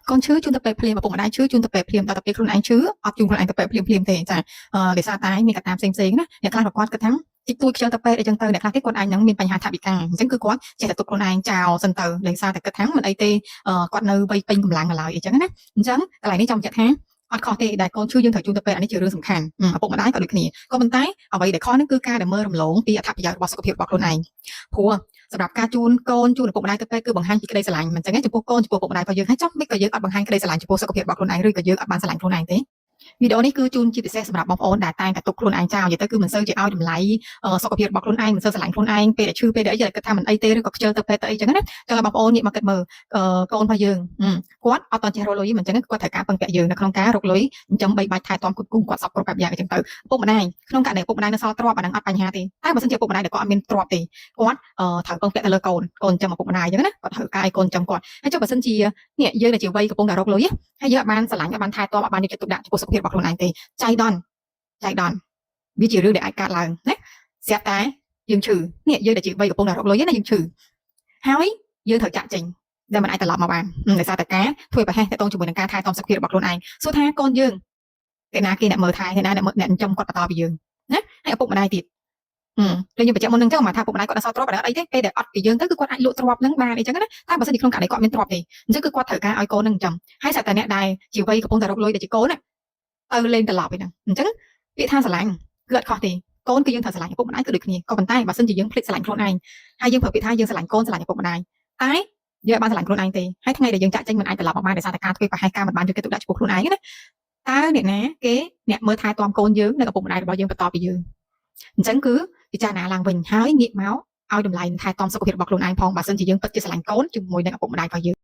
con chứ chúng ta phải phim mà bụng đai chứ chúng ta phải phim ta tậpខ្លួនឯង chứ អត់ជួខ្លួនឯងទៅពេលភ្លាមៗទេចាដោយសារតែមានកត្តាផ្សេងៗណាអ្នកខ្លះគាត់គិតថាតិចតួចខ្ជិលទៅពេកអីចឹងទៅអ្នកខ្លះទៀតគាត់អាចនឹងមានបញ្ហាថវិកាអញ្ចឹងគឺគាត់ចេះតែទុកខ្លួនឯងចោលសិនទៅដោយសារតែគិតថាមិនអីទេគាត់នៅវ័យពេញកម្លាំងឡើយអីចឹងណាអញ្ចឹងកន្លែងនេះចង់បញ្ជាក់ថាអត់ខុសទេដែលកូនឈឺយើងត្រូវជូនទៅពេទ្យអានេះជារឿងសំខាន់ឪពុកម្ដាយក៏ដូចគ្នាក៏ប៉ុន្តែអ្វីដែលខុសហ្នឹងគឺការដែលមើលរំលងពីអត្ថប្រយោជន៍របស់សុខភាពរបស់ខ្លួនឯងព្រោះសម្រាប់ការជូនកូនជូនឪពុកម្ដាយទៅពេទ្យគឺបង្ហាញពីក្តីស្រឡាញ់មិនចឹងទេចំពោះកូនចំពោះឪពុកម្ដាយរបស់យើងហើយចុះមិនក៏យើងអត់បង្ហាញក្តីស្រឡាញ់ចំពោះសុខភាពរបស់ខ្លួនឯងឬក៏យើងអត់បានស្រឡាញ់ខ្លួនឯងទេវីដេអូនេះគឺជូនជាពិសេសសម្រាប់បងប្អូនដែលតែងតែទុកខ្លួនឯងចោលនិយាយទៅគឺមិនសូវជាឲ្យតម្លៃសុខភាពរបស់ខ្លួនឯងមិនសូវស្រឡាញ់ខ្លួនឯងពេលដែលឈឺពេលដែលអីគិតថាមិនអីទេឬក៏ខ្ជិលទៅពេទ្យទៅអីចឹងណាចឹងបងប្អូនងាកមកគិតមើលកូនរបស់យើងគាត់អត់តន់ចេះរកលុយមិនចឹងគាត់ត្រូវការពឹងពាក់យើងនៅក្នុងការរកលុយចិញ្ចឹមបីបាច់ថែទាំគូគាត់សពគ្រប់បែបយ៉ាងអីចឹងទៅឪពុកម្ដាយក្នុងករណីឪពុកម្ដាយនៅសល់ទ្រព្យអានឹងអត់បញ្ហាទេតែបើសិនជាឪពុកម្ដាយដែលគាត់អត់មានទ្រព្យទេគាត់ត្រូវពឹងពាក់ទៅលើកូនចិញ្ចឹមឪពុកម្ដាយចឹងណាគាត់ត្រូវការឲ្យកូនចិញ្ចឹមគាត់ហើយចុះបើសិនជានេះយើងដែលជាវ័យកំពុងតែរកលុយហើយយើងអត់បានស្រឡាញ់អត់បានថែទាំអត់បានយកចិត្តទុកដាក់ចំពោះសុខភាពរបស់ខ្លួនឯងទេចៃដន្យវាជារឿងដែលអាចកើតឡើងណាស្រាប់តែយើងឈឺនេះយើងដែលជាវ័យកំពុងតែរកលុយណាយើងឈឺហើយយើងត្រូវចាក់ចេញដែលមិនអាចត្រឡប់មកបានដោយសារតែការធ្វើប្រហែសទៅតងជាមួយនឹងការថែទាំសុខភាពរបស់ខ្លួនឯងសួរថាកូនយើងតែណាគេអ្នកមើលថែអ្នកណាអ្នកចិញ្ចឹមគាត់បន្តពីយើងណាហើយឪពុកម្ដាយទៀតដូចយើងបញ្ជាក់មុននឹងចឹងមកថាឪពុកម្ដាយគាត់អត់សល់ទ្រព្យអត់អីទេពេលដែលអត់ពីយើងទៅគឺគាត់អាចលក់ទ្រព្យនឹងបានអីចឹងណាតែបើសិនជាក្នុងករណីគាត់មានទ្រព្យទេអញ្ចឹងគឺគាត់ត្រូវការឲ្យកូននឹងចិញ្ចឹមហើយស្រាប់តែអ្នកដែលជាវ័យកំពុងតែរកលុយដែលជាកូនណាទៅលេងត្រឡប់ឯហ្នឹងអញ្ចឹងពាក្យថាស្រឡាញ់គឺអត់ខុសទេកូនគឺយើងត្រូវស្រឡាញ់ឪពុកម្ដាយគឺដូចគ្នាក៏ប៉ុន្តែបើសិនជាយើងភ្លេចស្រឡាញ់ខ្លួនឯងហើយយើងប្រើពាក្យថាយើងស្រឡាញ់កូនស្រឡាញ់ឪពុកម្ដាយតែយើងបានស្រឡាញ់ខ្លួនឯងទេហើយថ្ងៃដែលយើងចាក់ចេញមិនអាចត្រឡប់មកបានដោយសារតែការធ្វើប្រហែសការមិនបានយកចិត្តទុកដាក់ចំពោះខ្លួនឯងណាតើអ្នកណាគេអ្នកមើលថែទាំកូនយើងនិងឪពុកម្ដាយរបស់យើងបន្តពីយើងអញ្ចឹងគឺពិចារណាឡើងវិញហើយងាកមកឲ្យតម្លៃថែទាំសុខភាពរបស់ខ្លួនឯងផងបើសិនជាយើងពិតជាស្រឡាញ់កូនជាមួយនឹងឪពុកម្ដាយរបស់យើង